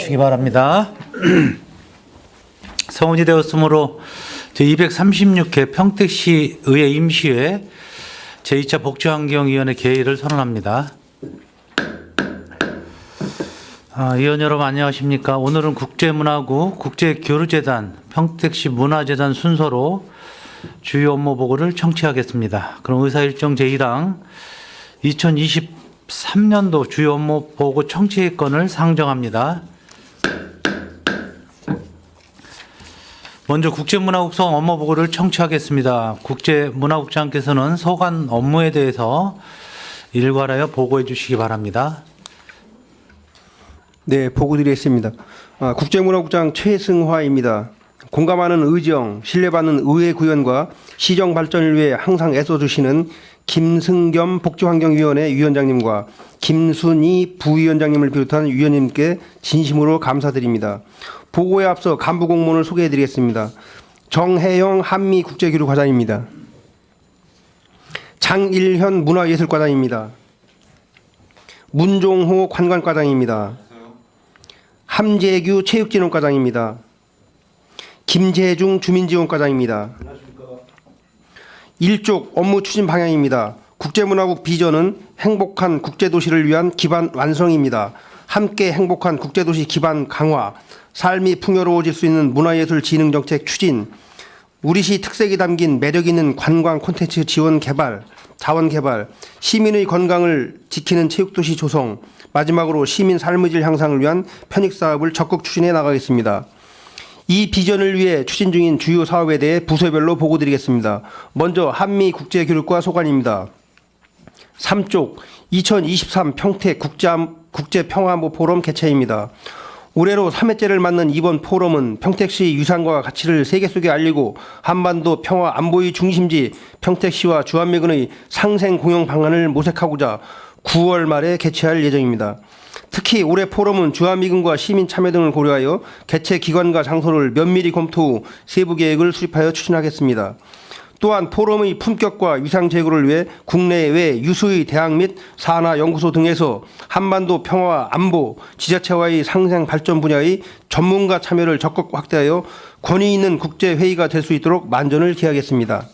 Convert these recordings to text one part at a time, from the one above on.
주시기 바랍니다. 성운이 되었으므로 제236회 평택시 의회 임시회 제2차 복지환경위원회 개의를 선언합니다. 의원 여러분 안녕하십니까. 오늘은 국제문화구 국제교류재단 평택시 문화재단 순서로 주요 업무 보고를 청취하겠습니다. 그럼 의사일정 제1항 2023년도 주요 업무 보고 청취건을 상정합니다. 먼저 국제문화국성 업무 보고를 청취하겠습니다. 국제문화국장께서는 소관 업무에 대해서 일괄하여 보고해 주시기 바랍니다. 네, 보고드리겠습니다. 국제문화국장 최승화입니다. 공감하는 의정, 신뢰받는 의회 구현과 시정 발전을 위해 항상 애써주시는 김승겸 복지환경위원회 위원장님과 김순희 부위원장님을 비롯한 위원님께 진심으로 감사드립니다. 보고에 앞서 간부 공무원을 소개해드리겠습니다. 정혜영 한미국제교류과장입니다. 장일현 문화예술과장입니다. 문종호 관광과장입니다. 함재규 체육진흥과장입니다. 김재중 주민지원과장입니다. 일족 업무 추진 방향입니다. 국제문화국 비전은 행복한 국제도시를 위한 기반 완성입니다. 함께 행복한 국제도시 기반 강화, 삶이 풍요로워질 수 있는 문화예술 진흥정책 추진, 우리시 특색이 담긴 매력있는 관광 콘텐츠 지원 개발, 자원 개발, 시민의 건강을 지키는 체육도시 조성, 마지막으로 시민 삶의 질 향상을 위한 편익 사업을 적극 추진해 나가겠습니다. 이 비전을 위해 추진 중인 주요 사업에 대해 부서별로 보고드리겠습니다. 먼저 한미국제교류과 소관입니다. 3쪽 2023 평택 국제평화안보 포럼 개최입니다. 올해로 3회째를 맞는 이번 포럼은 평택시 유산과 가치를 세계 속에 알리고 한반도 평화 안보의 중심지 평택시와 주한미군의 상생 공영 방안을 모색하고자 9월 말에 개최할 예정입니다. 특히 올해 포럼은 주한미군과 시민 참여 등을 고려하여 개최 기관과 장소를 면밀히 검토 후 세부 계획을 수립하여 추진하겠습니다. 또한 포럼의 품격과 위상 제고를 위해 국내외 유수의 대학 및 산하 연구소 등에서 한반도 평화와 안보, 지자체와의 상생 발전 분야의 전문가 참여를 적극 확대하여 권위 있는 국제회의가 될 수 있도록 만전을 기하겠습니다.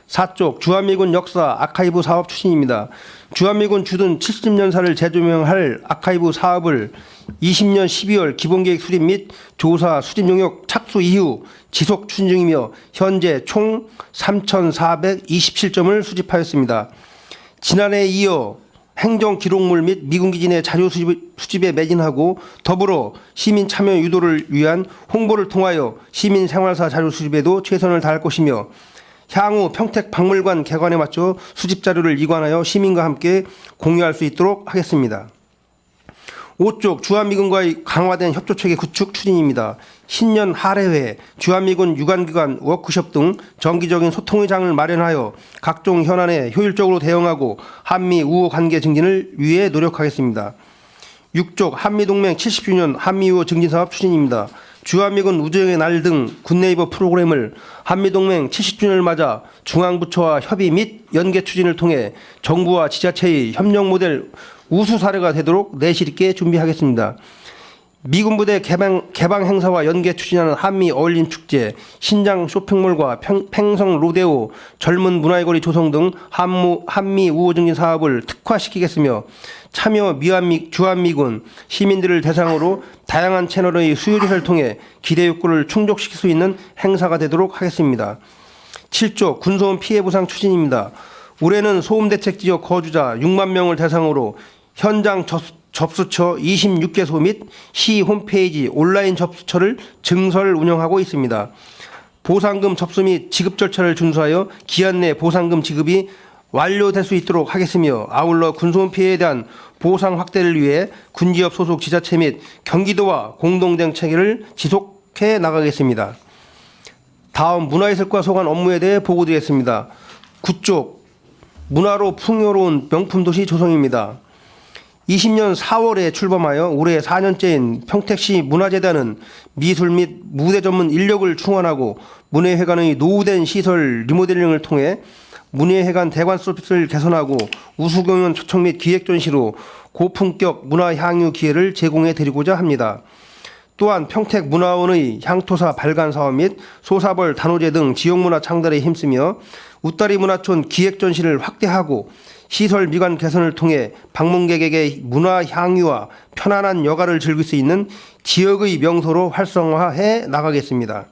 4쪽 주한미군 역사 아카이브 사업 추진입니다. 주한미군 주둔 70년사를 재조명할 아카이브 사업을 20년 12월 기본계획 수립 및 조사 수립 용역 착수 이후 지속 추진 중이며 현재 총 3,427점을 수집하였습니다. 지난해에 이어 행정기록물 및 미군기지 내 자료 수집에 매진하고 더불어 시민 참여 유도를 위한 홍보를 통하여 시민 생활사 자료 수집에도 최선을 다할 것이며 향후 평택 박물관 개관에 맞춰 수집 자료를 이관하여 시민과 함께 공유할 수 있도록 하겠습니다. 5쪽 주한미군과의 강화된 협조체계 구축 추진입니다. 신년 할애회, 주한미군 유관기관 워크숍 등 정기적인 소통의 장을 마련하여 각종 현안에 효율적으로 대응하고 한미 우호 관계 증진을 위해 노력하겠습니다. 6쪽 한미동맹 70주년 한미우호 증진사업 추진입니다. 주한미군 우주영의 날 등 굿네이버 프로그램을 한미동맹 70주년을 맞아 중앙부처와 협의 및 연계 추진을 통해 정부와 지자체의 협력 모델 우수 사례가 되도록 내실 있게 준비하겠습니다. 미군 부대 개방 행사와 연계 추진하는 한미 어울림 축제, 신장 쇼핑몰과 팽성 로데오, 젊은 문화의 거리 조성 등 한미 우호 증진 사업을 특화시키겠으며 참여 주한미군 시민들을 대상으로 다양한 채널의 수요 조사를 통해 기대 욕구를 충족시킬 수 있는 행사가 되도록 하겠습니다. 7조 군소음 피해 보상 추진입니다. 올해는 소음대책 지역 거주자 6만 명을 대상으로 현장 접수처 26개소 및 시 홈페이지 온라인 접수처를 증설 운영하고 있습니다. 보상금 접수 및 지급 절차를 준수하여 기한 내 보상금 지급이 완료될 수 있도록 하겠으며 아울러 군소음 피해에 대한 보상 확대를 위해 군기업 소속 지자체 및 경기도와 공동대응 체계를 지속해 나가겠습니다. 다음 문화예술과 소관 업무에 대해 보고드리겠습니다. 9쪽 문화로 풍요로운 명품도시 조성입니다. 20년 4월에 출범하여 올해 4년째인 평택시 문화재단은 미술 및 무대 전문 인력을 충원하고 문예회관의 노후된 시설 리모델링을 통해 문예회관 대관 서비스를 개선하고 우수공연 초청 및 기획 전시로 고품격 문화 향유 기회를 제공해 드리고자 합니다. 또한 평택문화원의 향토사 발간 사업 및 소사벌 단오제 등 지역문화 창달에 힘쓰며 웃다리 문화촌 기획전시를 확대하고 시설 미관 개선을 통해 방문객에게 문화 향유와 편안한 여가를 즐길 수 있는 지역의 명소로 활성화해 나가겠습니다.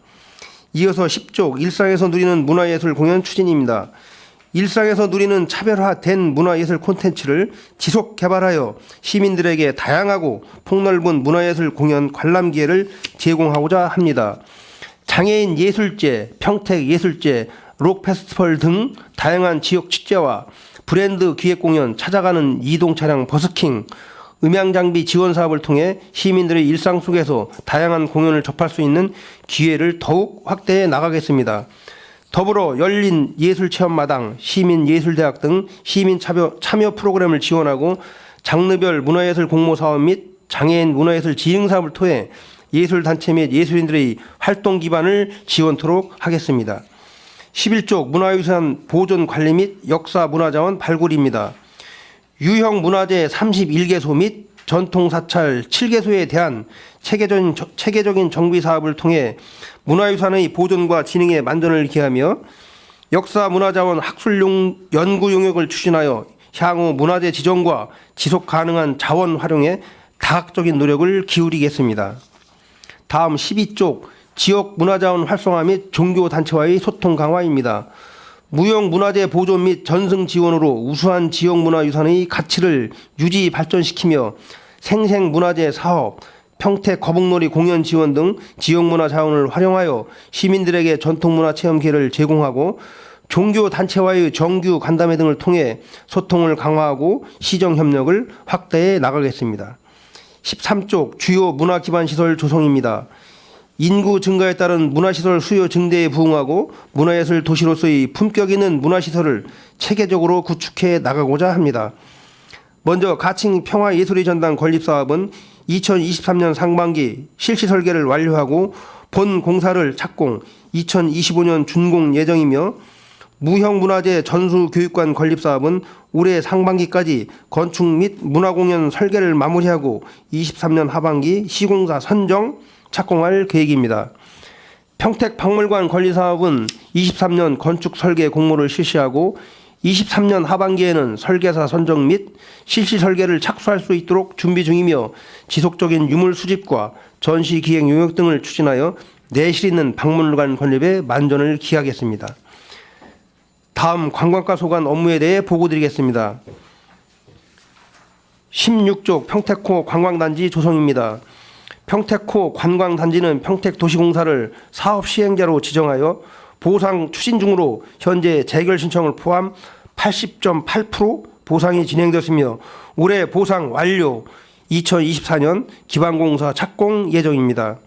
이어서 10쪽 일상에서 누리는 문화예술 공연 추진입니다. 일상에서 누리는 차별화된 문화예술 콘텐츠를 지속 개발하여 시민들에게 다양하고 폭넓은 문화예술 공연 관람 기회를 제공하고자 합니다. 장애인 예술제, 평택 예술제, 록 페스티벌 등 다양한 지역 축제와 브랜드 기획 공연, 찾아가는 이동 차량 버스킹, 음향 장비 지원 사업을 통해 시민들의 일상 속에서 다양한 공연을 접할 수 있는 기회를 더욱 확대해 나가겠습니다. 더불어 열린 예술체험마당, 시민예술대학 등 시민 참여 프로그램을 지원하고 장르별 문화예술 공모 사업 및 장애인 문화예술 지능 사업을 통해 예술단체 및 예술인들의 활동 기반을 지원토록 하겠습니다. 11쪽 문화유산 보존 관리 및 역사 문화자원 발굴입니다. 유형 문화재 31개소 및 전통 사찰 7개소에 대한 체계적인 정비 사업을 통해 문화유산의 보존과 진흥에 만전을 기하며 역사 문화자원 학술 연구 용역을 추진하여 향후 문화재 지정과 지속 가능한 자원 활용에 다각적인 노력을 기울이겠습니다. 다음 12쪽 지역 문화자원 활성화 및 종교단체와의 소통 강화입니다. 무형 문화재 보존 및 전승 지원으로 우수한 지역 문화유산의 가치를 유지 발전시키며 생생 문화재 사업, 평택 거북놀이 공연 지원 등 지역문화 자원을 활용하여 시민들에게 전통문화 체험 기회를 제공하고 종교단체와의 정규 간담회 등을 통해 소통을 강화하고 시정협력을 확대해 나가겠습니다. 13쪽 주요 문화기반시설 조성입니다. 인구 증가에 따른 문화시설 수요 증대에 부응하고 문화예술 도시로서의 품격 있는 문화시설을 체계적으로 구축해 나가고자 합니다. 먼저 가칭 평화예술의 전당 건립사업은 2023년 상반기 실시 설계를 완료하고 본 공사를 착공, 2025년 준공 예정이며 무형문화재 전수교육관 건립사업은 올해 상반기까지 건축 및 문화공연 설계를 마무리하고 23년 하반기 시공사 선정, 착공할 계획입니다. 평택박물관 건립사업은 23년 건축 설계 공모를 실시하고 23년 하반기에는 설계사 선정 및 실시 설계를 착수할 수 있도록 준비 중이며 지속적인 유물 수집과 전시 기획 용역 등을 추진하여 내실 있는 박물관 건립에 만전을 기하겠습니다. 다음 관광가 소관 업무에 대해 보고드리겠습니다. 16쪽 평택호 관광단지 조성입니다. 평택호 관광단지는 평택도시공사를 사업 시행자로 지정하여 보상 추진 중으로 현재 재결 신청을 포함 80.8% 보상이 진행되었으며 올해 보상 완료, 2024년 기반공사 착공 예정입니다.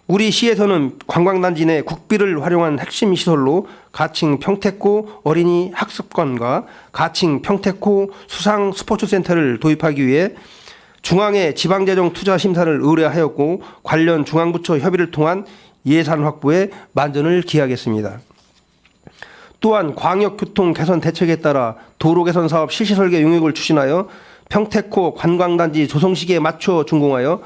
우리 시에서는 관광단지 내 국비를 활용한 핵심 시설로 가칭 평택호 어린이 학습관과 가칭 평택호 수상 스포츠센터를 도입하기 위해 중앙의 지방재정 투자 심사를 의뢰하였고 관련 중앙부처 협의를 통한 예산 확보에 만전을 기하겠습니다. 또한 광역교통 개선 대책에 따라 도로 개선 사업 실시 설계 용역을 추진하여 평택호 관광단지 조성 시기에 맞춰 준공하여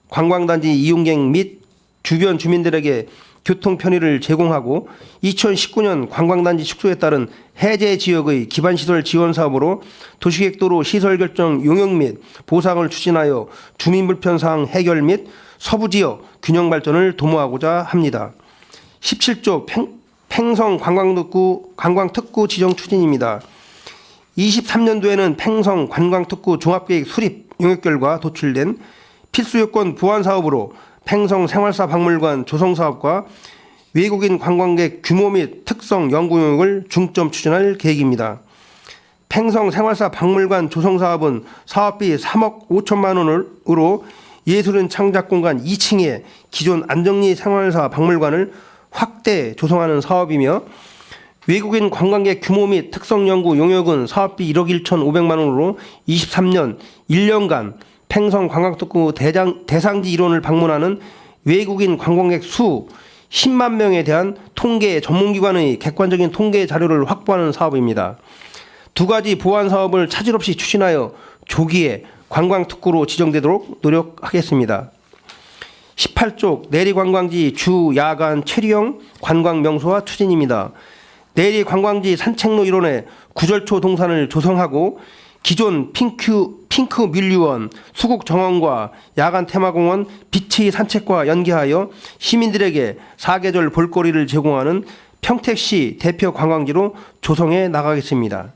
관광단지 이용객 및 주변 주민들에게 교통 편의를 제공하고 2019년 관광단지 축소에 따른 해제 지역의 기반시설 지원 사업으로 도시계획도로 시설 결정 용역 및 보상을 추진하여 주민 불편 사항 해결 및 서부 지역 균형 발전을 도모하고자 합니다. 17조 팽성 관광특구 지정 추진입니다. 23년도에는 팽성 관광특구 종합계획 수립 용역 결과 도출된 필수요건 보완 사업으로 팽성 생활사 박물관 조성 사업과 외국인 관광객 규모 및 특성 연구 용역을 중점 추진할 계획입니다. 팽성 생활사 박물관 조성 사업은 사업비 3억 5천만 원으로 예술인 창작공간 2층에 기존 안정리 생활사 박물관을 확대 조성하는 사업이며 외국인 관광객 규모 및 특성 연구 용역은 사업비 1억 1,500만 원으로 23년 1년간 팽성 관광특구 대상지 일원을 방문하는 외국인 관광객 수 10만 명에 대한 통계 전문기관의 객관적인 통계 자료를 확보하는 사업입니다. 두 가지 보완 사업을 차질 없이 추진하여 조기에 관광특구로 지정되도록 노력하겠습니다. 18쪽 내리관광지 주 야간 체류형 관광 명소화 추진입니다. 내리관광지 산책로 일원에 구절초 동산을 조성하고 기존 핑크 밀류원, 수국 정원과 야간 테마공원, 비치 산책과 연계하여 시민들에게 사계절 볼거리를 제공하는 평택시 대표 관광지로 조성해 나가겠습니다.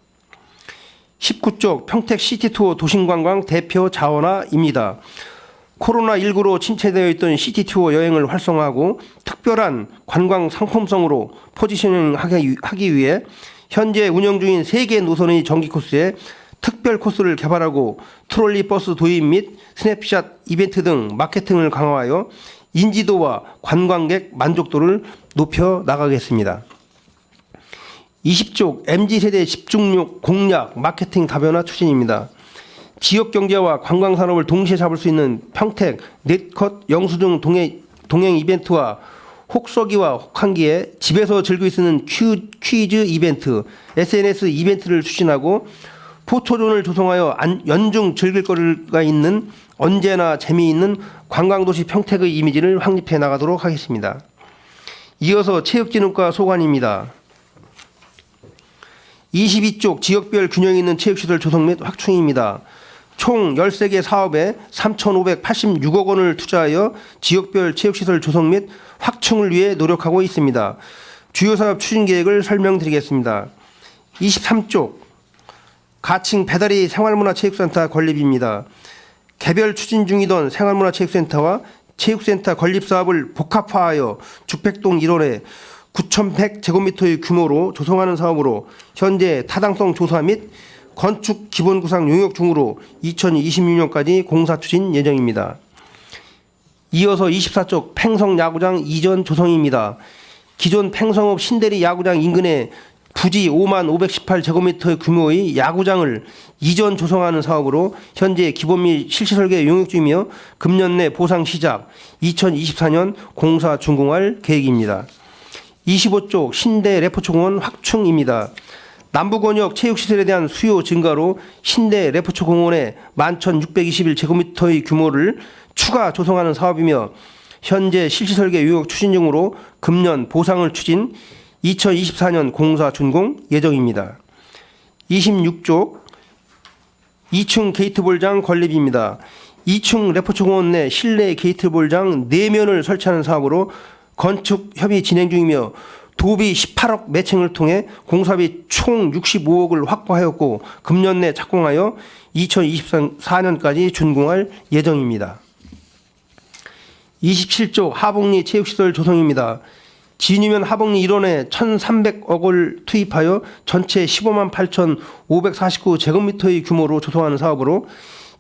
19쪽 평택 시티투어 도심관광 대표 자원화입니다. 코로나19로 침체되어 있던 시티투어 여행을 활성화하고 특별한 관광 상품성으로 포지셔닝하기 위해 현재 운영 중인 3개 노선의 정기 코스에 특별 코스를 개발하고 트롤리 버스 도입 및 스냅샷 이벤트 등 마케팅을 강화하여 인지도와 관광객 만족도를 높여 나가겠습니다. 20쪽 MZ세대 집중력 공략 마케팅 다변화 추진입니다. 지역 경제와 관광 산업을 동시에 잡을 수 있는 평택 넷컷 영수증 동행 이벤트와 혹서기와 혹한기에 집에서 즐길 수 있는 퀴즈 이벤트, SNS 이벤트를 추진하고 포토존을 조성하여 연중 즐길 거리가 있는 언제나 재미있는 관광도시 평택의 이미지를 확립해 나가도록 하겠습니다. 이어서 체육진흥과 소관입니다. 22쪽 지역별 균형 있는 체육시설 조성 및 확충입니다. 총 13개 사업에 3,586억 원을 투자하여 지역별 체육시설 조성 및 확충을 위해 노력하고 있습니다. 주요 사업 추진 계획을 설명드리겠습니다. 23쪽 가칭 배다리 생활문화체육센터 건립입니다. 개별 추진 중이던 생활문화체육센터와 체육센터 건립 사업을 복합화하여 죽백동 일원에 9,100제곱미터의 규모로 조성하는 사업으로 현재 타당성 조사 및 건축 기본구상 용역 중으로 2026년까지 공사 추진 예정입니다. 이어서 24쪽 팽성 야구장 이전 조성입니다. 기존 팽성읍 신대리 야구장 인근에 부지 5518제곱미터 규모의 야구장을 이전 조성하는 사업으로 현재 기본 및 실시 설계 용역 중이며 금년 내 보상 시작, 2024년 공사 준공할 계획입니다. 25쪽 신대 레포츠공원 확충입니다. 남부권역 체육시설에 대한 수요 증가로 신대 레포츠공원에 11,621제곱미터의 규모를 추가 조성하는 사업이며 현재 실시 설계 용역 추진 중으로 금년 보상을 추진, 2024년 공사 준공 예정입니다. 26쪽 2층 게이트볼장 건립입니다. 2층 레포츠공원 내 실내 게이트볼장 4면을 설치하는 사업으로 건축 협의 진행 중이며 도비 18억 매칭을 통해 공사비 총 65억을 확보하였고 금년 내 착공하여 2024년까지 준공할 예정입니다. 27쪽 하복리 체육시설 조성입니다. 진유면 하복리 일원에 1,300억을 투입하여 전체 15만 8,549제곱미터의 규모로 조성하는 사업으로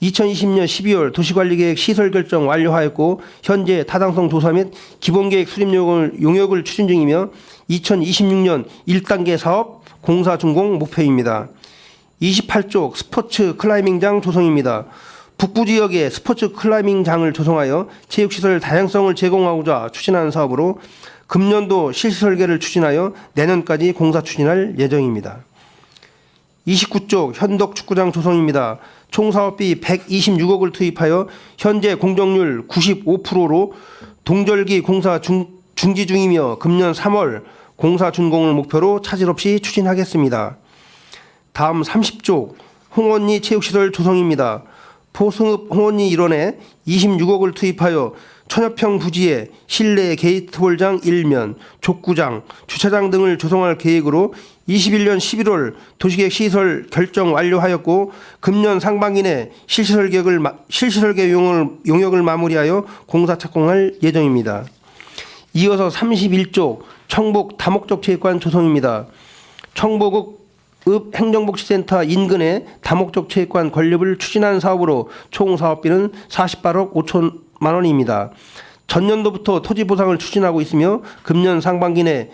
2020년 12월 도시관리계획 시설 결정 완료하였고 현재 타당성 조사 및 기본계획 수립 용역을 추진 중이며 2026년 1단계 사업 공사 준공 목표입니다. 28쪽 스포츠 클라이밍장 조성입니다. 북부 지역에 스포츠 클라이밍장을 조성하여 체육시설 다양성을 제공하고자 추진하는 사업으로 금년도 실시 설계를 추진하여 내년까지 공사 추진할 예정입니다. 29쪽 현덕축구장 조성입니다. 총 사업비 126억을 투입하여 현재 공정률 95%로 동절기 공사 중지 중이며 금년 3월 공사 준공을 목표로 차질 없이 추진하겠습니다. 다음 30쪽 홍언리 체육시설 조성입니다. 포승읍 홍언리 일원에 26억을 투입하여 천여평 부지에 실내 게이트볼장 1면, 족구장, 주차장 등을 조성할 계획으로 21년 11월 도시계획 시설 결정 완료하였고 금년 상반기 내 실시 설계 용역을 마무리하여 공사 착공할 예정입니다. 이어서 31쪽 청복 다목적 체육관 조성입니다. 청복읍 행정복지센터 인근에 다목적 체육관 건립을 추진하는 사업으로 총 사업비는 48억 5천만 원입니다. 전년도부터 토지 보상을 추진하고 있으며 금년 상반기 내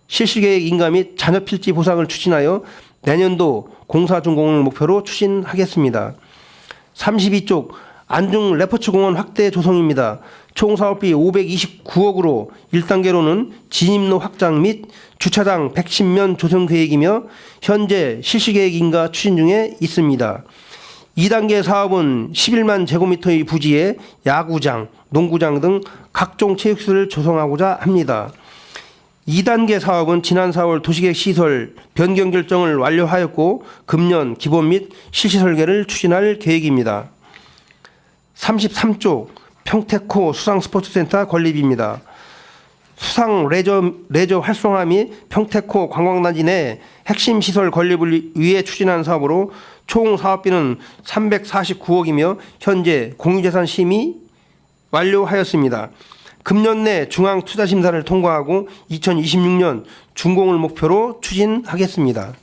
실시계획 인가 및 자녀 필지 보상을 추진하여 내년도 공사 준공을 목표로 추진하겠습니다. 32쪽 안중 레포츠공원 확대 조성입니다. 총 사업비 529억으로 1단계로는 진입로 확장 및 주차장 110면 조성 계획이며 현재 실시계획 인가 추진 중에 있습니다. 2단계 사업은 11만 제곱미터의 부지에 야구장, 농구장 등 각종 체육시설을 조성하고자 합니다. 2단계 사업은 지난 4월 도시계획 시설 변경 결정을 완료하였고 금년 기본 및 실시 설계를 추진할 계획입니다. 33쪽 평택호 수상스포츠센터 건립입니다. 수상 레저 활성화 및 평택호 관광단지 내 핵심 시설 건립을 위해 추진한 사업으로 총 사업비는 349억이며 현재 공유재산 심의 완료하였습니다. 금년 내 중앙투자심사를 통과하고 2026년 준공을 목표로 추진하겠습니다.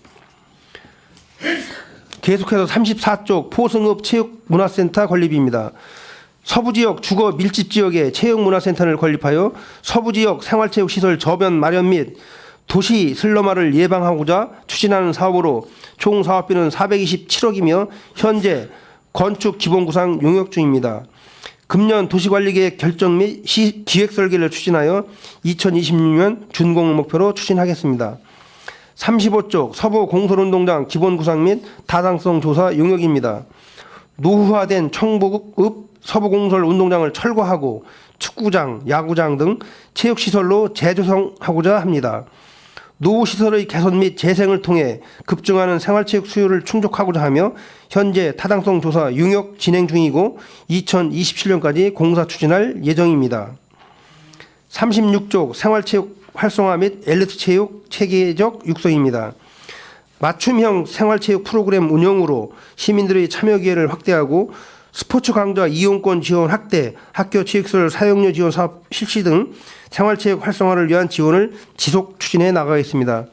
계속해서 34쪽 포승읍 체육문화센터 건립입니다. 서부지역 주거 밀집지역에 체육문화센터를 건립하여 서부지역 생활체육시설 저변 마련 및 도시 슬럼화를 예방하고자 추진하는 사업으로 총 사업비는 427억이며 현재 건축 기본구상 용역 중입니다. 금년 도시관리계획 결정 및 기획설계를 추진하여 2026년 준공을 목표로 추진하겠습니다. 35쪽 서부 공설운동장 기본구상 및 타당성 조사 용역입니다. 노후화된 청북읍 서부공설 운동장을 철거하고 축구장, 야구장 등 체육시설로 재조성하고자 합니다. 노후시설의 개선 및 재생을 통해 급증하는 생활체육 수요를 충족하고자 하며 현재 타당성 조사 용역 진행 중이고 2027년까지 공사 추진할 예정입니다. 36쪽 생활체육 활성화 및 엘리트 체육 체계적 육성입니다. 맞춤형 생활체육 프로그램 운영으로 시민들의 참여 기회를 확대하고 스포츠 강좌 이용권 지원 확대, 학교 체육시설 사용료 지원 사업 실시 등 생활체육 활성화를 위한 지원을 지속 추진해 나가겠습니다.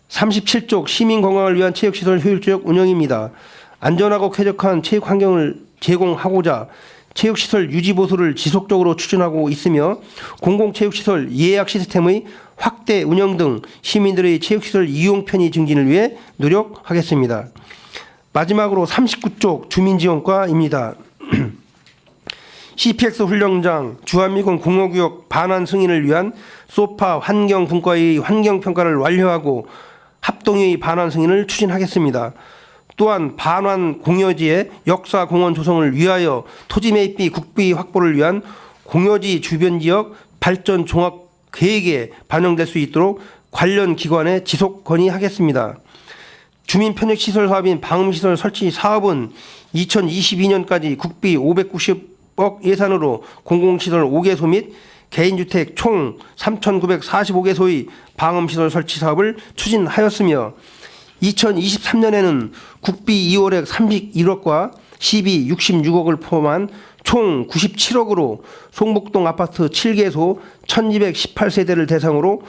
37쪽 시민 건강을 위한 체육시설 효율적 운영입니다. 안전하고 쾌적한 체육 환경을 제공하고자 체육시설 유지 보수를 지속적으로 추진하고 있으며 공공체육시설 예약 시스템의 확대 운영 등 시민들의 체육시설 이용 편의 증진을 위해 노력하겠습니다. 마지막으로 39쪽 주민지원과입니다. CPX 훈련장, 주한미군 공허구역 반환 승인을 위한 소파 환경분과의 환경평가를 완료하고 합동의 반환 승인을 추진하겠습니다. 또한 반환 공여지의 역사공원 조성을 위하여 토지 매입비 국비 확보를 위한 공여지 주변 지역 발전 종합 계획에 반영될 수 있도록 관련 기관에 지속 건의하겠습니다. 주민편익시설 사업인 방음시설 설치 사업은 2022년까지 국비 590억 예산으로 공공시설 5개소 및 개인주택 총 3,945개소의 방음시설 설치 사업을 추진하였으며 2023년에는 국비 2월액 31억과 시비 66억을 포함한 총 97억으로 송복동 아파트 7개소 1218세대를 대상으로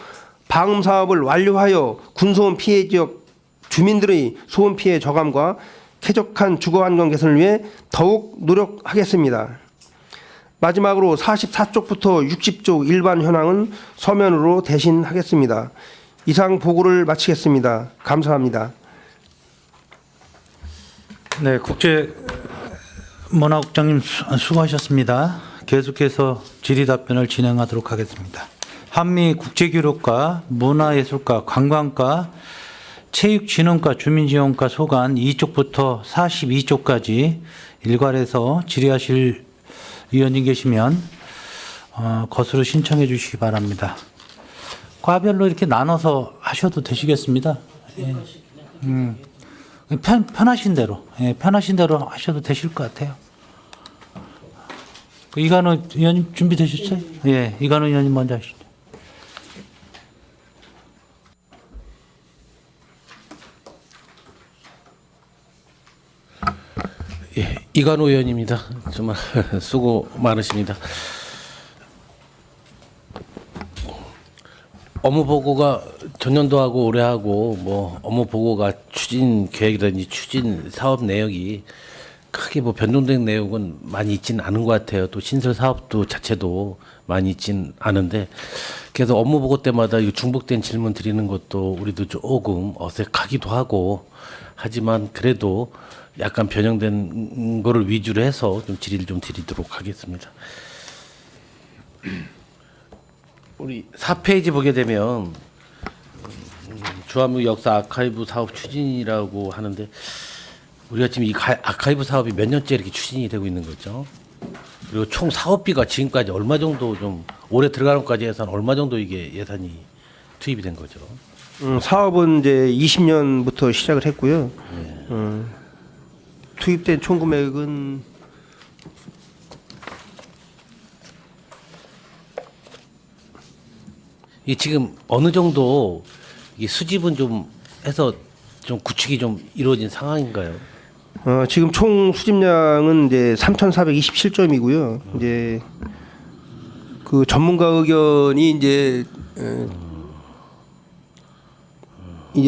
방음 사업을 완료하여 군소음 피해 지역 주민들의 소음 피해 저감과 쾌적한 주거 환경 개선을 위해 더욱 노력하겠습니다. 마지막으로 44쪽부터 60쪽 일반 현황은 서면으로 대신하겠습니다. 이상 보고를 마치겠습니다. 감사합니다. 네, 국제문화국장님 수고하셨습니다. 계속해서 질의 답변을 진행하도록 하겠습니다. 한미 국제교류과, 문화예술과, 관광과, 체육진흥과, 주민지원과 소관 2쪽부터 42쪽까지 일괄해서 질의하실 위원님 계시면 것으로 신청해 주시기 바랍니다. 과별로 이렇게 나눠서 하셔도 되시겠습니다. 예. 편하신 대로, 예, 편하신 대로 하셔도 되실 것 같아요. 이관우 의원님 준비되셨어요? 예, 이관우 의원님 먼저 하시죠. 예, 이관우 의원입니다. 정말 수고 많으십니다. 업무 보고가 전년도하고 올해하고 뭐 업무 보고가 추진 계획이라든지 추진 사업 내역이 크게 뭐 변동된 내용은 많이 있지는 않은 것 같아요. 또 신설 사업도 자체도 많이 있지는 않은데 그래서 업무 보고 때마다 이 중복된 질문 드리는 것도 우리도 조금 어색하기도 하고 하지만 그래도 약간 변형된 거를 위주로 해서 좀 질의를 좀 드리도록 하겠습니다. 우리 4페이지 보게 되면 주한미 역사 아카이브 사업 추진이라고 하는데 우리가 지금 이 아카이브 사업이 몇 년째 이렇게 추진이 되고 있는 거죠. 그리고 총 사업비가 지금까지 얼마 정도 좀 올해 들어가는 것까지 해서 얼마 정도 이게 예산이 투입이 된 거죠. 사업은 이제 20년부터 시작을 했고요. 투입된 총 금액은 이 지금 어느 정도 이 수집은 좀 해서 좀 구축이 좀 이루어진 상황인가요? 지금 총 수집량은 이제 3,427점이고요. 이제 그 전문가 의견이 이제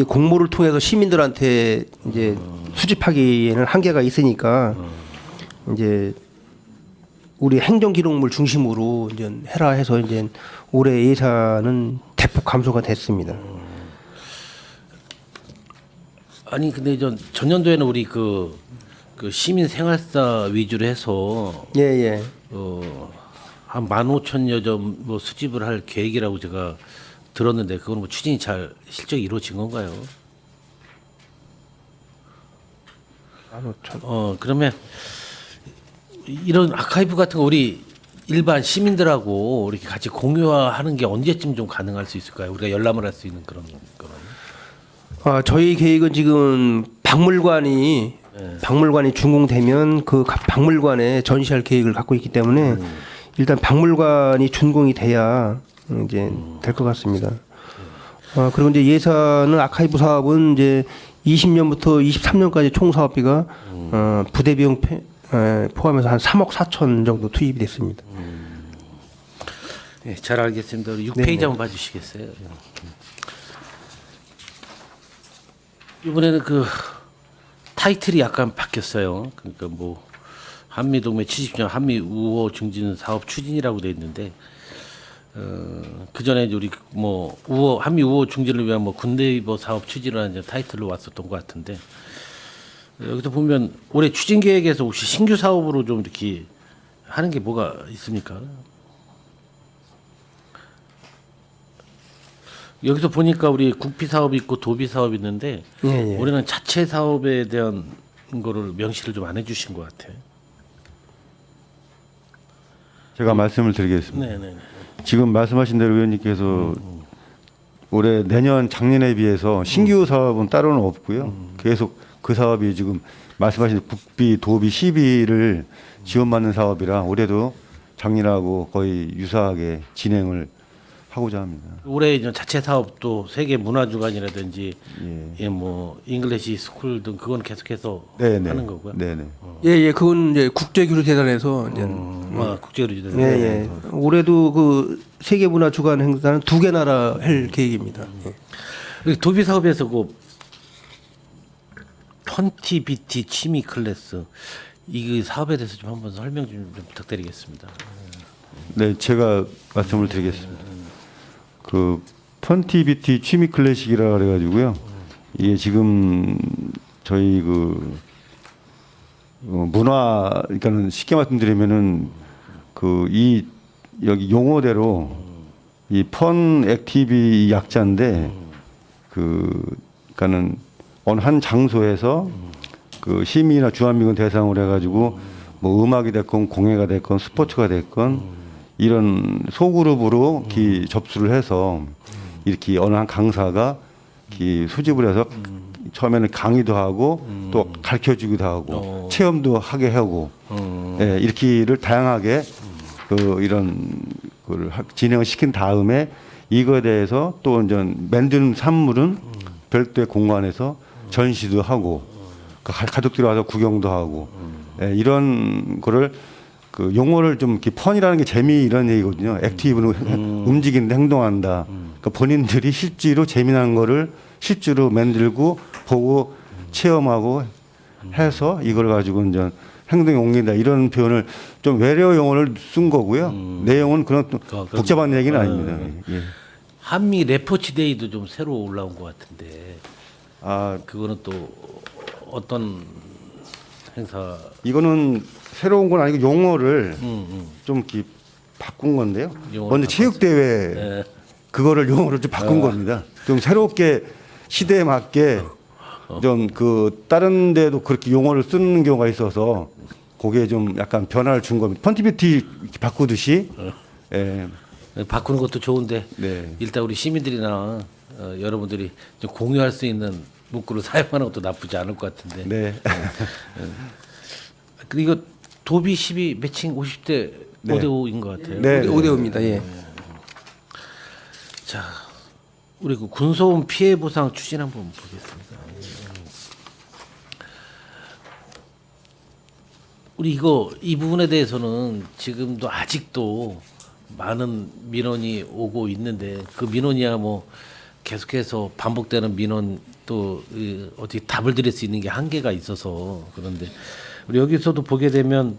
공모를 통해서 시민들한테 이제 수집하기에는 한계가 있으니까 이제 우리 행정기록물 중심으로 이제 해라 해서 이제 올해 예산은 대폭 감소가 됐습니다. 아니 근데 전년도에는 우리 그 시민 생활사 위주로 해서 예. 한 15,000여 점 뭐 수집을 할 계획이라고 제가 들었는데 그건 뭐 추진이 잘 실적이 이루어진 건가요? 15,000. 그러면 이런 아카이브 같은 거 우리 일반 시민들하고 이렇게 같이 공유하는 게 언제쯤 좀 가능할 수 있을까요? 우리가 열람을 할 수 있는 그런 거는. 저희 계획은 지금 박물관이 준공되면 그 박물관에 전시할 계획을 갖고 있기 때문에 일단 박물관이 준공이 돼야 이제 될 것 같습니다. 그리고 이제 예산은 아카이브 사업은 이제 20년부터 23년까지 총 사업비가 부대 비용 포함해서 한 3억 4천 정도 투입이 됐습니다. 네, 잘 알겠습니다. 6페이지 한번 봐주시겠어요? 이번에는 그 타이틀이 약간 바뀌었어요. 그러니까 뭐 한미 동맹 70년 한미 우호 증진 사업 추진이라고 돼 있는데 그 전에 우리 뭐 한미 우호 증진을 위한 뭐 군대입어 사업 추진이라는 타이틀로 왔었던 것 같은데 여기서 보면 올해 추진 계획에서 혹시 신규 사업으로 좀 이렇게 하는 게 뭐가 있습니까? 여기서 보니까 우리 국비 사업이 있고 도비 사업이 있는데 예. 올해는 자체 사업에 대한 거를 명시를 좀 안 해주신 것 같아요. 제가 말씀을 드리겠습니다. 네네. 지금 말씀하신 대로 의원님께서 올해 내년 작년에 비해서 신규 사업은 따로는 없고요. 계속 그 사업이 지금 말씀하신 국비, 도비, 시비를 지원받는 사업이라 올해도 작년하고 거의 유사하게 진행을 하고자 합니다. 올해 이제 자체 사업도 세계 문화주간이라든지 뭐 잉글리시 스쿨 등 그건 계속해서 하는 거고요. 네네. 예. 그건 이제 국제교류재단에서 이제 국제교류재단. 예. 올해도 그 세계문화주간 행사는 2개 나라 할 계획입니다. 예. 도비 사업에서 그 펀티비티 취미 클래스 이 사업에 대해서 좀 한번 설명 좀 부탁드리겠습니다. 네, 제가 말씀을 드리겠습니다. 그 펀티비티 취미 클래식이라 그래가지고요. 이게 지금 저희 그 문화, 그러니까는 쉽게 말씀드리면은 그 이 여기 용어대로 이 펀 액티비 약자인데 그러니까는 어느 한 장소에서 그 시민이나 주한미군 대상으로 해가지고 뭐 음악이 됐건 공예가 됐건 스포츠가 됐건 이런 소그룹으로 접수를 해서 이렇게 어느 한 강사가 수집을 해서 처음에는 강의도 하고 또 가르쳐주기도 하고 체험도 하게 하고 예, 이렇게를 다양하게 이런 걸 진행을 시킨 다음에 이거에 대해서 또 이제 만든 산물은 별도의 공간에서 전시도 하고 가족들이 와서 구경도 하고 예, 이런 거를 그 용어를 좀 이렇게 펀이라는 게 재미 이런 얘기거든요. 액티브는 움직이는데 행동한다. 그러니까 본인들이 실제로 재미난 거를 실제로 만들고 보고 체험하고 해서 이걸 가지고 이제 행동에 옮긴다 이런 표현을 좀 외래어 용어를 쓴 거고요. 내용은 그런 복잡한 얘기는 아닙니다. 예. 한미 레포츠 데이도 좀 새로 올라온 것 같은데 그거는 또 어떤 행사? 이거는 새로운 건 아니고 용어를 좀 이렇게 바꾼 건데요. 먼저 체육대회 그거를 용어를 좀 바꾼 겁니다. 좀 새롭게 시대에 맞게 좀 그 다른 데도 그렇게 용어를 쓰는 경우가 있어서 그게 좀 약간 변화를 준 겁니다. 펀티비티 바꾸듯이. 예. 바꾸는 것도 좋은데 네. 일단 우리 시민들이나 여러분들이 좀 공유할 수 있는 문구를 사용하는 것도 나쁘지 않을 것 같은데. 네. 그리고 이거 도비 12 매칭 50대 네. 5대5인 것 같아요. 네. 5대5입니다. 예. 자, 우리 그 군소음 피해 보상 추진 한번 보겠습니다. 우리 이 부분에 대해서는 지금도 아직도 많은 민원이 오고 있는데 그 민원이야 뭐 계속해서 반복되는 민원 또 어떻게 답을 드릴 수 있는 게 한계가 있어서 그런데 우리 여기서도 보게 되면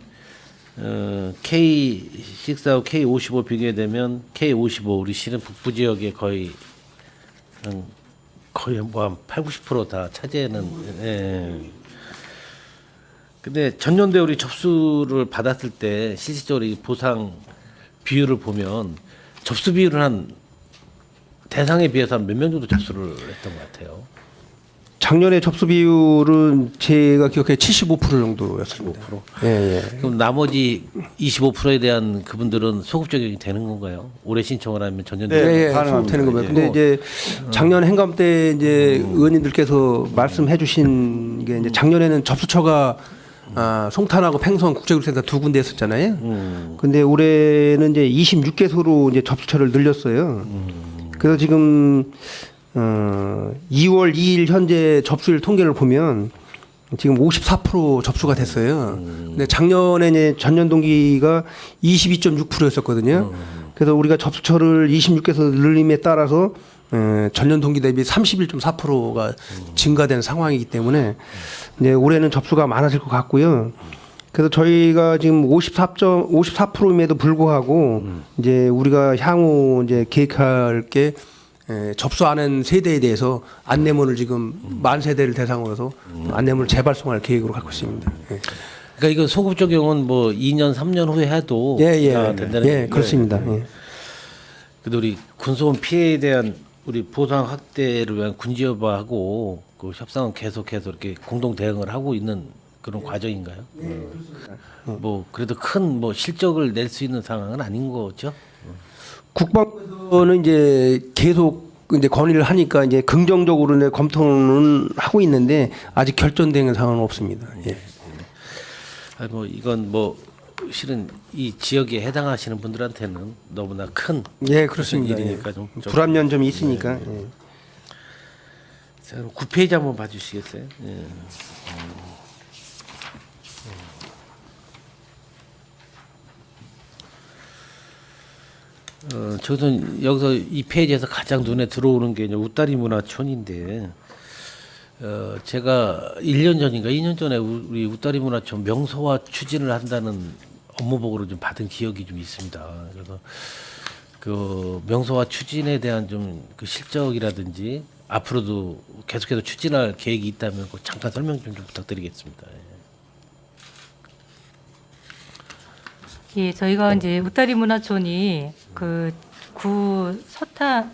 K6하고 K55 비교해 되면 K55 우리 실은 북부 지역에 거의 뭐한 8, 90%다 차지하는. 예. 근데 전년도에 우리 접수를 받았을 때 실질적으로 이 보상 비율을 보면 접수 비율은 한 대상에 비해서 한 몇 명 정도 접수를 했던 것 같아요. 작년에 접수 비율은 제가 기억해 75% 정도였습니다. 5%. 예, 예. 그럼 나머지 25%에 대한 그분들은 소급 적용이 되는 건가요? 올해 신청을 하면 전년도에? 네, 예, 예, 가능합니다. 되는 겁니다. 예. 근데 이제 작년 행감 때 이제 의원님들께서 말씀해 주신 게 이제 작년에는 접수처가 송탄하고 팽성 국제교류센터 두 군데 했었잖아요. 근데 올해는 이제 26개소로 이제 접수처를 늘렸어요. 그래서 지금 2월 2일 현재 접수일 통계를 보면 지금 54% 접수가 됐어요. 근데 작년에 이제 전년 동기가 22.6%였었거든요. 그래서 우리가 접수처를 26개소 늘림에 따라서 전년 동기 대비 31.4%가 증가된 상황이기 때문에 이제 올해는 접수가 많아질 것 같고요. 그래서 저희가 지금 54%임에도 불구하고 이제 우리가 향후 이제 계획할 게 접수하는 세대에 대해서 안내문을 지금 만 세대를 대상으로 해서 안내문을 재발송할 계획으로 갖고 있습니다. 예. 그러니까 이거 소급 적용은 뭐 2년, 3년 후에 해도 다 된다는 예, 얘기죠. 그렇습니다. 예. 근데 우리 군소음 피해에 대한 우리 보상 확대를 위한 군지여부하고 그 협상은 계속해서 이렇게 공동 대응을 하고 있는 그런 과정인가요? 뭐 그래도 큰 뭐 실적을 낼 수 있는 상황은 아닌 거죠? 국방부에서는 이제 계속 이제 건의를 하니까 이제 긍정적으로 이제 검토는 하고 있는데 아직 결정된 상황은 없습니다. 예. 뭐 이건 뭐 실은 이 지역에 해당하시는 분들한테는 너무나 큰 예, 그렇습니다. 일이니까 예. 좀 불합리한 점이 있으니까. 예. 자, 그럼 9페이지 한번 봐주시겠어요? 예. 저는 여기서 이 페이지에서 가장 눈에 들어오는 게 이제 웃다리 문화촌인데, 제가 1년 전인가 2년 전에 우리 웃다리 문화촌 명소화 추진을 한다는 업무 보고를 좀 받은 기억이 좀 있습니다. 그래서 그 명소화 추진에 대한 좀 그 실적이라든지 앞으로도 계속해서 추진할 계획이 있다면 그 잠깐 설명 좀 부탁드리겠습니다. 예, 저희가 이제 웃다리 문화촌이 그 구 서탄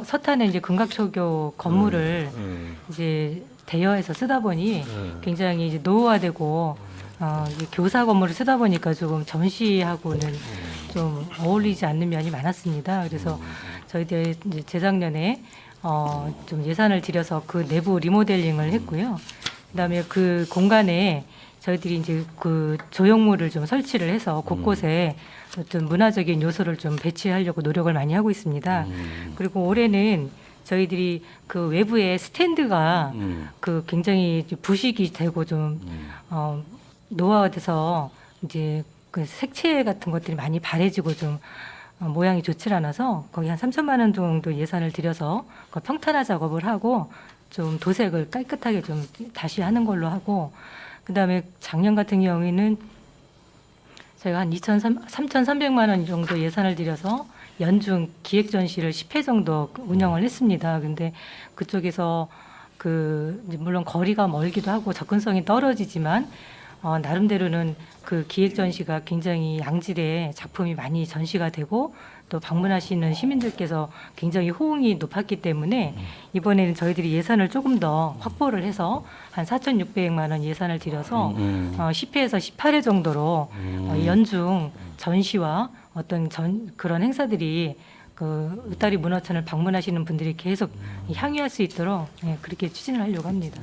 서탄에 이제 금각초교 건물을 이제 대여해서 쓰다 보니 굉장히 이제 노후화되고 이제 교사 건물을 쓰다 보니까 조금 전시하고는 좀 어울리지 않는 면이 많았습니다. 그래서 저희들이 이제 재작년에 좀 예산을 들여서 그 내부 리모델링을 했고요. 그다음에 그 공간에 저희들이 이제 그 조형물을 좀 설치를 해서 곳곳에 어떤 문화적인 요소를 좀 배치하려고 노력을 많이 하고 있습니다. 그리고 올해는 저희들이 그 외부에 스탠드가 그 굉장히 부식이 되고 좀 노화돼서 이제 그 색채 같은 것들이 많이 바래지고 좀 모양이 좋지 않아서 거기 한 3천만 원 정도 예산을 들여서 그 평탄화 작업을 하고 좀 도색을 깨끗하게 좀 다시 하는 걸로 하고, 그다음에 작년 같은 경우에는 저희가 한 3,300만 원 정도 예산을 들여서 연중 기획 전시를 10회 정도 운영을 했습니다. 근데 그쪽에서 그 물론 거리가 멀기도 하고 접근성이 떨어지지만 나름대로는 그 기획 전시가 굉장히 양질의 작품이 많이 전시가 되고 또 방문하시는 시민들께서 굉장히 호응이 높았기 때문에 이번에는 저희들이 예산을 조금 더 확보를 해서 한 4,600만 원 예산을 들여서 10회에서 18회 정도로 연중 전시와 어떤 그런 행사들이 그 으따리 문화촌을 방문하시는 분들이 계속 향유할 수 있도록 그렇게 추진을 하려고 합니다.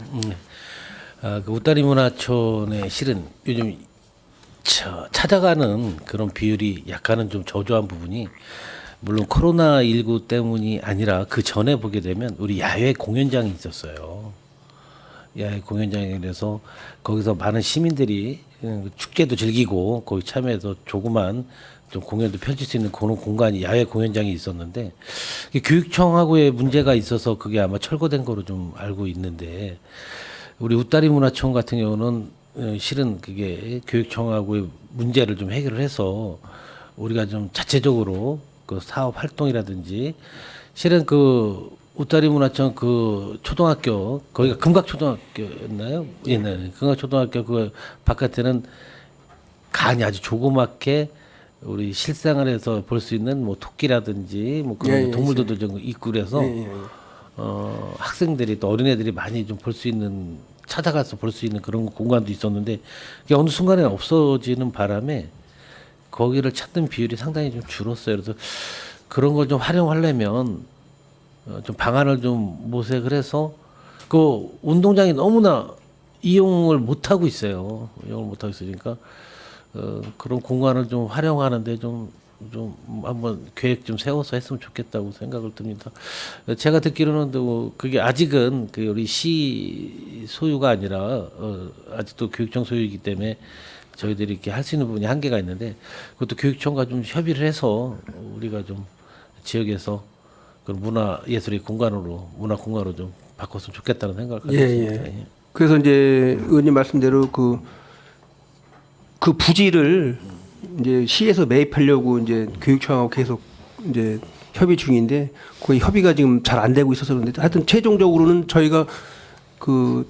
그 웃다리 문화촌에 실은 요즘 찾아가는 그런 비율이 약간은 좀 저조한 부분이 물론 코로나19 때문이 아니라 그 전에 보게 되면 우리 야외 공연장이 있었어요. 야외 공연장이라서 거기서 많은 시민들이 축제도 즐기고 거기 참여해서 조그만 좀 공연도 펼칠 수 있는 그런 공간이 야외 공연장이 있었는데 교육청하고의 문제가 있어서 그게 아마 철거된 거로 좀 알고 있는데 우리 웃다리 문화촌 같은 경우는 실은 그게 교육청하고의 문제를 좀 해결을 해서 우리가 좀 자체적으로 그 사업 활동이라든지 실은 그 웃다리 문화촌 그 초등학교 거기가 금각초등학교였나요? 옛날에 금각초등학교 그 바깥에는 간이 아주 조그맣게 우리 실생활에서 볼 수 있는 뭐 토끼라든지 뭐 그런 동물들도 좀 있고 그래서 학생들이 또 어린애들이 많이 좀 볼 수 있는 찾아가서 볼 수 있는 그런 공간도 있었는데 그게 어느 순간에 없어지는 바람에 거기를 찾는 비율이 상당히 좀 줄었어요. 그래서 그런 걸 좀 활용하려면 좀 방안을 좀 모색을 해서 그 운동장이 너무나 이용을 못 하고 있어요. 이용을 못 하고 있으니까 그런 공간을 좀 활용하는데 좀 한번 계획 좀 세워서 했으면 좋겠다고 생각을 듭니다. 제가 듣기로는 또 그게 아직은 그 우리 시 소유가 아니라 아직도 교육청 소유이기 때문에 저희들이 이렇게 할 수 있는 부분이 한계가 있는데 그것도 교육청과 좀 협의를 해서 우리가 좀 지역에서 그 문화예술의 공간으로 문화 공간으로 좀 바꿨으면 좋겠다는 생각을 가지고 있습니다. 예. 그래서 이제 의원님 말씀대로 그 부지를 이제 시에서 매입하려고 이제 교육청하고 계속 이제 협의 중인데 거의 협의가 지금 잘 안 되고 있어서 그런데 하여튼 최종적으로는 저희가 그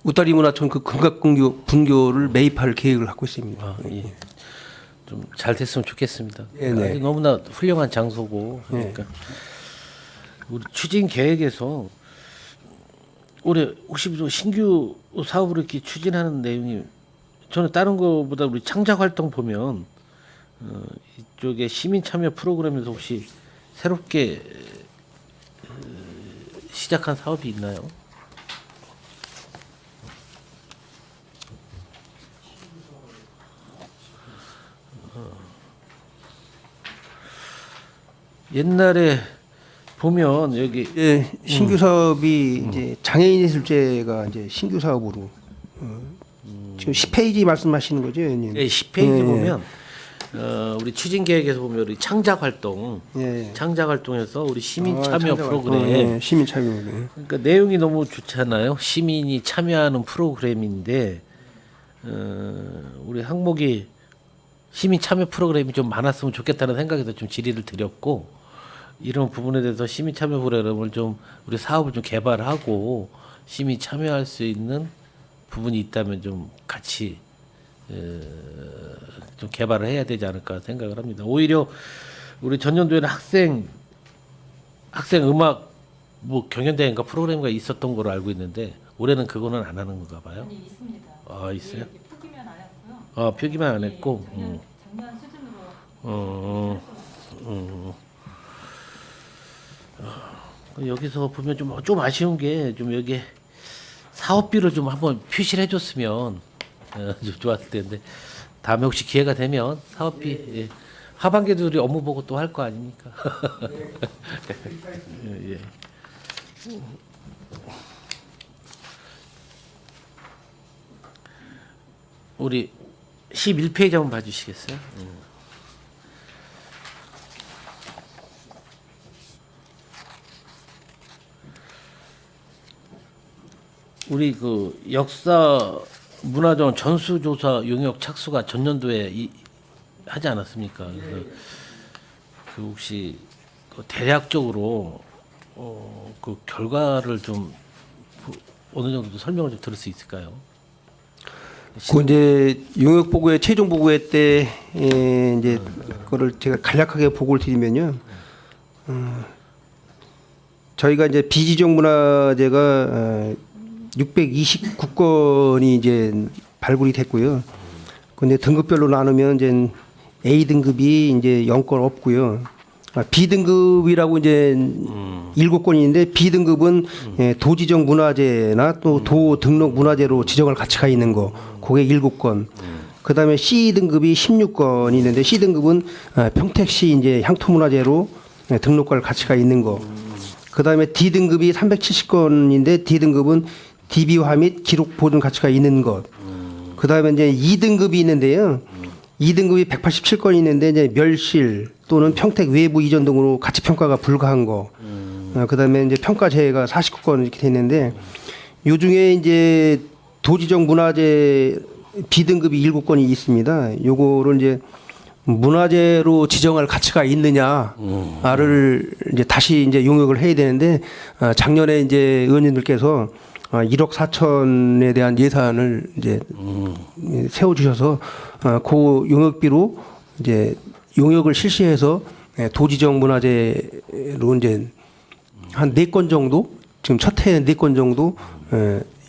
웃다리 문화촌 그 금각분교를 매입할 계획을 갖고 있습니다. 예. 좀 잘 됐으면 좋겠습니다. 네. 아주 너무나 훌륭한 장소고 그러니까 우리 추진 계획에서 올해 혹시 좀 신규 사업으로 이렇게 추진하는 내용이 저는 다른 거보다 우리 창작 활동 보면 이쪽에 시민 참여 프로그램에서 혹시 새롭게 시작한 사업이 있나요? 옛날에 보면 여기 예, 신규 사업이 이제 장애인 예술제가 이제 신규 사업으로 지금 10페이지 말씀하시는 거죠, 의원님? 네, 10페이지 예, 보면 우리 추진 계획에서 보면 우리 창작 활동, 예. 창작 활동에서 우리 시민 참여 창작 프로그램. 활동, 예, 시민 참여 프로그램. 그러니까 내용이 너무 좋잖아요. 시민이 참여하는 프로그램인데 우리 항목이 시민 참여 프로그램이 좀 많았으면 좋겠다는 생각에서 좀 질의를 드렸고 이런 부분에 대해서 시민 참여 프로그램을 좀 우리 사업을 좀 개발하고 시민 참여할 수 있는 부분이 있다면 좀 같이 좀 개발을 해야 되지 않을까 생각을 합니다. 오히려 우리 전년도에는 학생 음악 뭐 경연대회인가 프로그램가 있었던 걸로 알고 있는데 올해는 그거는 안 하는 건가 봐요. 아니 있습니다. 아 있어요? 표기만 안 했고요. 아 표기만 안 했고. 작년 수준으로 여기서 보면 좀 아쉬운 게 좀 여기 사업비를 좀 한번 표시를 해줬으면 좀 좋았을 텐데 다음에 혹시 기회가 되면 사업비 예. 하반기도 우리 업무 보고 또 할 거 아닙니까? 예, 예. 우리 11페이지 한번 봐주시겠어요? 우리 그 역사 문화정 전수조사 용역 착수가 전년도에 하지 않았습니까? 그래서 그 혹시 그 대략적으로 그 결과를 좀 어느 정도 설명을 좀 들을 수 있을까요? 그 이제 용역 보고회 최종 보고회 때 이제 그거를 제가 간략하게 보고를 드리면요. 저희가 이제 비지정 문화재가 629건이 이제 발굴이 됐고요. 근데 등급별로 나누면 이제 A 등급이 이제 0건 없고요. B 등급이라고 이제 7건인데 B 등급은 도지정 문화재나 또 도 등록 문화재로 지정할 가치가 있는 거, 그게 7건. 그다음에 C 등급이 16건이 있는데 C 등급은 평택시 이제 향토 문화재로 등록할 가치가 있는 거. 그다음에 D 등급이 370건인데 D 등급은 DB화 및 기록 보존 가치가 있는 것. 그다음에 이제 2등급이 있는데요. 2등급이 187건이 있는데 이제 멸실 또는 평택 외부 이전 등으로 가치 평가가 불가한 거. 그다음에 이제 평가 제외가 49건 이렇게 돼 있는데 요 중에 이제 도지정 문화재 B등급이 7건이 있습니다. 요거를 이제 문화재로 지정할 가치가 있느냐를 이제 다시 이제 용역을 해야 되는데 작년에 이제 의원님들께서 1억 4천에 대한 예산을 이제 세워 주셔서 그 용역비로 이제 용역을 실시해서 도지정 문화재로 이제 한 4건 정도 지금 첫 해에 4건 정도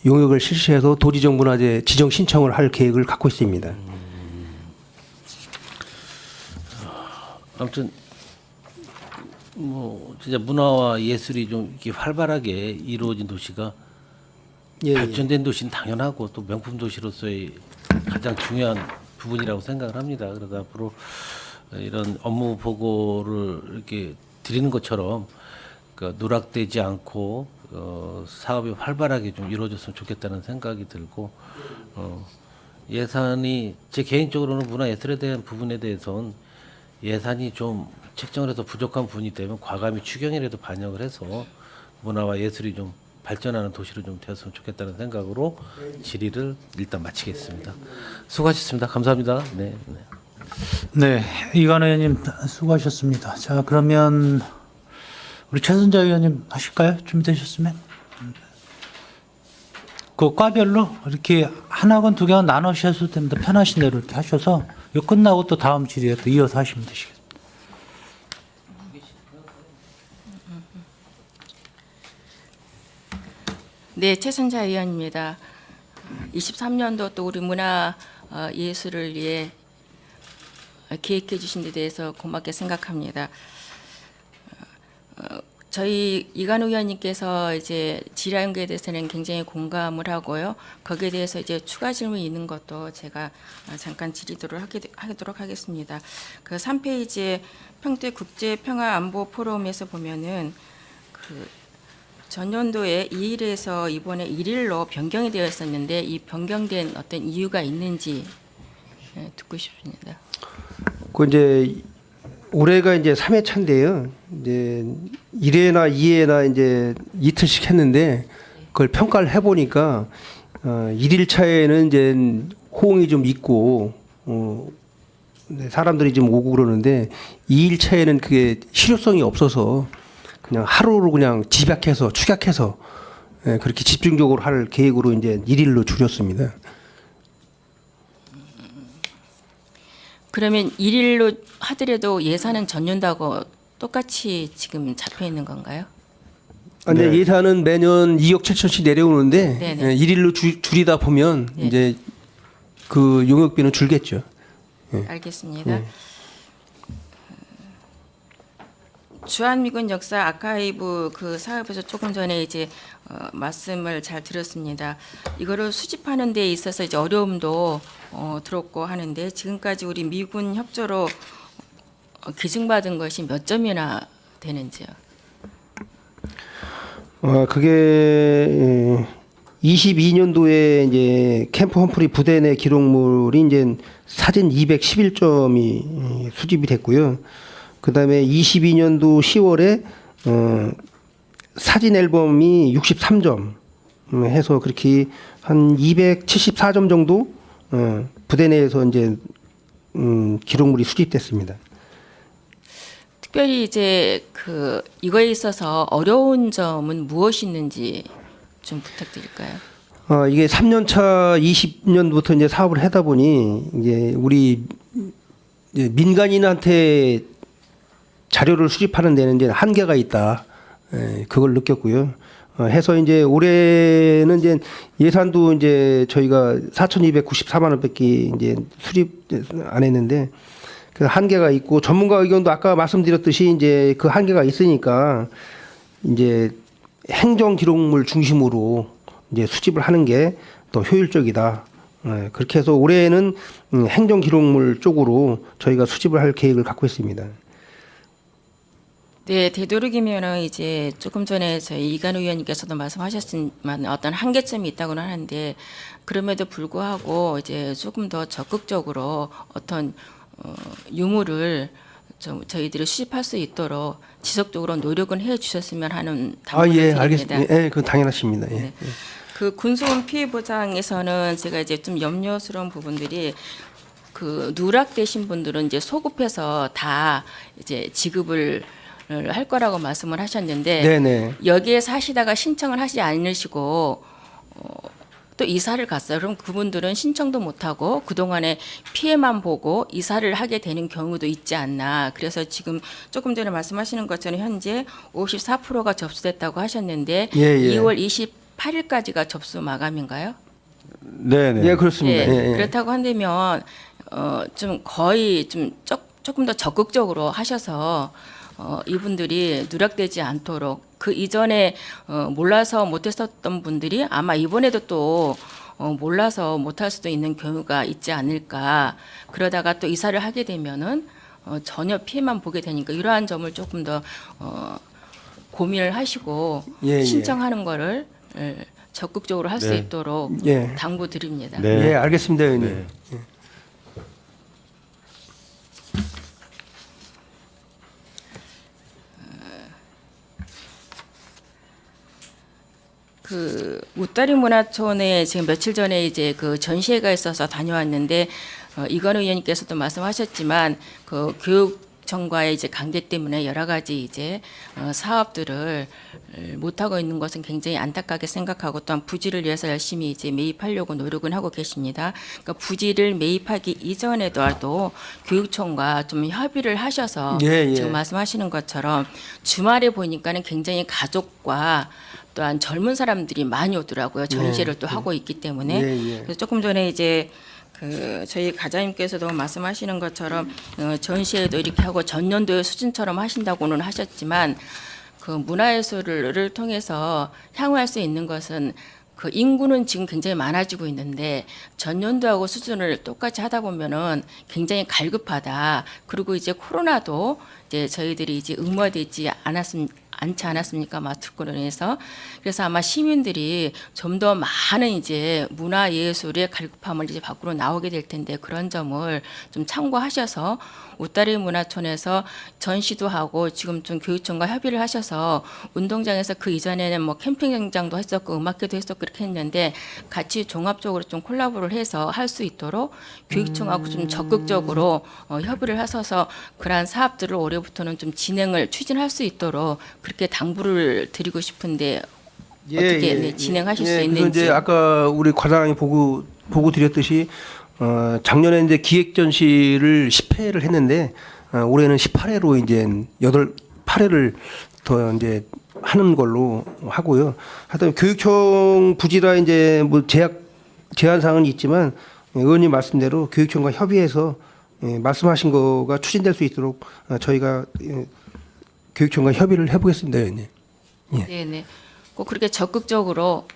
용역을 실시해서 도지정 문화재 지정 신청을 할 계획을 갖고 있습니다. 아무튼 뭐 진짜 문화와 예술이 좀 이렇게 활발하게 이루어진 도시가 예, 발전된 도시는 당연하고 또 명품 도시로서의 가장 중요한 부분이라고 생각을 합니다. 그래서 앞으로 이런 업무 보고를 이렇게 드리는 것처럼 그 누락되지 않고 사업이 활발하게 좀 이루어졌으면 좋겠다는 생각이 들고 예산이 제 개인적으로는 문화예술에 대한 부분에 대해서는 예산이 좀 책정을 해서 부족한 부분이 되면 과감히 추경이라도 반영을 해서 문화와 예술이 좀 발전하는 도시로 좀 되었으면 좋겠다는 생각으로 질의를 일단 마치겠습니다. 수고하셨습니다. 감사합니다. 네. 네. 네, 이관 의원님 수고하셨습니다. 자, 그러면 우리 최선자 의원님 하실까요? 준비되셨으면? 그 과별로 이렇게 하나건 두 개건 나누셔도 됩니다. 편하신 대로 이렇게 하셔서 이거 끝나고 또 다음 질의에 또 이어서 하시면 되시겠습니다. 네, 최선자 의원입니다. 23년도 또 우리 문화 예술을 위해 기획해 주신 데 대해서 고맙게 생각합니다. 저희 이관 의원님께서 이제 질의하는 대해서는 굉장히 공감을 하고요. 거기에 대해서 이제 추가 질문이 있는 것도 제가 잠깐 질의도록 하도록 하겠습니다. 그 3페이지에 평택 국제 평화 안보 포럼에서 보면은 그 전년도에 2일에서 이번에 1일로 변경이 되어 있었는데 이 변경된 어떤 이유가 있는지 듣고 싶습니다. 그 이제 올해가 이제 3회차인데요. 이제 1회나 2회나 이제 이틀씩 했는데 그걸 평가를 해 보니까 1일차에는 이제 호응이 좀 있고 사람들이 좀 오고 그러는데 2일차에는 그게 실효성이 없어서 그냥 하루로 그냥 집약해서 축약해서 그렇게 집중적으로 할 계획으로 이제 1일로 줄였습니다. 그러면 1일로 하더라도 예산은 전년도하고 똑같이 지금 잡혀 있는 건가요? 근데 예산은 매년 2억 7천씩 내려오는데 네네. 1일로 줄이다 보면 네. 이제 그 용역비는 줄겠죠. 알겠습니다. 네. 주한미군 역사 아카이브 그 사업에서 조금 전에 이제 말씀을 잘 들었습니다. 이거를 수집하는 데 있어서 이제 어려움도 들었고 하는데 지금까지 우리 미군 협조로 기증받은 것이 몇 점이나 되는지요? 그게 22년도에 이제 캠프 험프리 부대 내 기록물이 이제 사진 211점이 수집이 됐고요. 그다음에 22년도 10월에 사진 앨범이 63점 해서 그렇게 한 274점 정도 부대 내에서 이제 기록물이 수집됐습니다. 특별히 이제 그 이거에 있어서 어려운 점은 무엇이 있는지 좀 부탁드릴까요? 이게 3년차 20년부터 이제 사업을 하다 보니 이제 우리 이제 민간인한테 자료를 수집하는 데는 이제 한계가 있다. 그걸 느꼈고요. 해서 이제 올해는 이제 예산도 이제 저희가 4,294만 원밖에 이제 수립 안 했는데 그 한계가 있고 전문가 의견도 아까 말씀드렸듯이 이제 그 한계가 있으니까 이제 행정 기록물 중심으로 이제 수집을 하는 게 더 효율적이다. 그렇게 해서 올해는 행정 기록물 쪽으로 저희가 수집을 할 계획을 갖고 있습니다. 네, 되도록이면은 이제 조금 전에 저희 이간우 의원님께서도 말씀하셨지만 어떤 한계점이 있다고는 하는데 그럼에도 불구하고 이제 조금 더 적극적으로 어떤 유물을 좀 저희들이 수집할 수 있도록 지속적으로 노력은 해 주셨으면 하는 당부를 예, 드립니다. 알겠습니다. 예, 그건 당연하십니다. 예. 네. 그 군소음 피해 보장에서는 제가 이제 좀 염려스러운 부분들이 그 누락되신 분들은 이제 소급해서 다 이제 지급을 할 거라고 말씀을 하셨는데 네네. 여기에 사시다가 신청을 하지 않으시고 또 이사를 갔어요. 그럼 그분들은 신청도 못하고 그동안에 피해만 보고 이사를 하게 되는 경우도 있지 않나. 그래서 지금 조금 전에 말씀하시는 것처럼 현재 54%가 접수됐다고 하셨는데 예, 예. 2월 28일까지가 접수 마감인가요? 네네. 예, 그렇습니다. 예, 예, 예. 그렇다고 한다면 좀 거의 좀 조금 더 적극적으로 하셔서 이분들이 누락되지 않도록 그 이전에 몰라서 못했었던 분들이 아마 이번에도 또 몰라서 못할 수도 있는 경우가 있지 않을까. 그러다가 또 이사를 하게 되면은 전혀 피해만 보게 되니까 이러한 점을 조금 더 고민을 하시고 예, 예. 신청하는 거를 적극적으로 할 수 네. 있도록 예. 당부드립니다. 네. 예, 알겠습니다, 의원님. 네. 그 웃다리 문화촌에 지금 며칠 전에 이제 그 전시회가 있어서 다녀왔는데 이건우 의원님께서도 말씀하셨지만 그 교육청과의 이제 관계 때문에 여러 가지 이제 사업들을 못 하고 있는 것은 굉장히 안타깝게 생각하고 또한 부지를 위해서 열심히 이제 매입하려고 노력은 하고 계십니다. 그러니까 부지를 매입하기 이전에도 교육청과 좀 협의를 하셔서 예, 예. 지금 말씀하시는 것처럼 주말에 보니까는 굉장히 가족과 또한 젊은 사람들이 많이 오더라고요. 전시를 또 하고 있기 때문에. 예, 예. 그래서 조금 전에 이제 그 저희 가장님께서도 말씀하시는 것처럼 전시회도 이렇게 하고 전년도의 수준처럼 하신다고는 하셨지만 그 문화예술을 통해서 향후할 수 있는 것은 그 인구는 지금 굉장히 많아지고 있는데 전년도하고 수준을 똑같이 하다 보면은 굉장히 갈급하다. 그리고 이제 코로나도 이제 저희들이 이제 의무화되지 않지 않았습니까? 마스크로 인해서. 그래서 아마 시민들이 좀 더 많은 이제 문화예술의 갈급함을 이제 밖으로 나오게 될 텐데 그런 점을 좀 참고하셔서 웃다리 문화촌에서 전시도 하고 지금 좀 교육청과 협의를 하셔서 운동장에서 그 이전에는 뭐 캠핑장도 했었고 음악회도 했었고 그렇게 했는데 같이 종합적으로 좀 콜라보를 해서 할 수 있도록 교육청하고 좀 적극적으로 협의를 하셔서 그러한 사업들을 올해부터는 좀 진행을 추진할 수 있도록 그렇게 당부를 드리고 싶은데 어떻게 네, 진행하실 수 그래서 있는지. 이제 아까 우리 과장이 보고 드렸듯이 작년에 이제 기획 전시를 10회를 했는데 올해는 18회로 이제 8회를 더 이제 하는 걸로 하고요. 하여튼 교육청 부지라 이제 뭐 제한 사항은 있지만 의원님 말씀대로 교육청과 협의해서 말씀하신 거가 추진될 수 있도록 저희가 교육청과 협의를 해보겠습니다, 의원님. 네네. 꼭 그렇게 적극적으로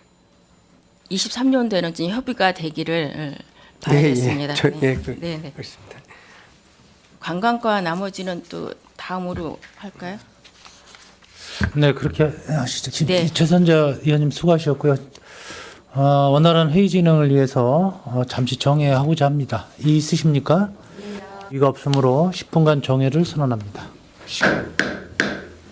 23년도에는 좀 협의가 되기를 바라겠습니다. 네, 네네. 그렇습니다. 관광과 나머지는 또 다음으로 할까요? 네, 그렇게 하시죠. 네. 최선자 의원님 수고하셨고요. 원활한 회의 진행을 위해서 잠시 정회하고자 합니다. 이의 있으십니까? 이가 없으므로 10분간 정회를 선언합니다.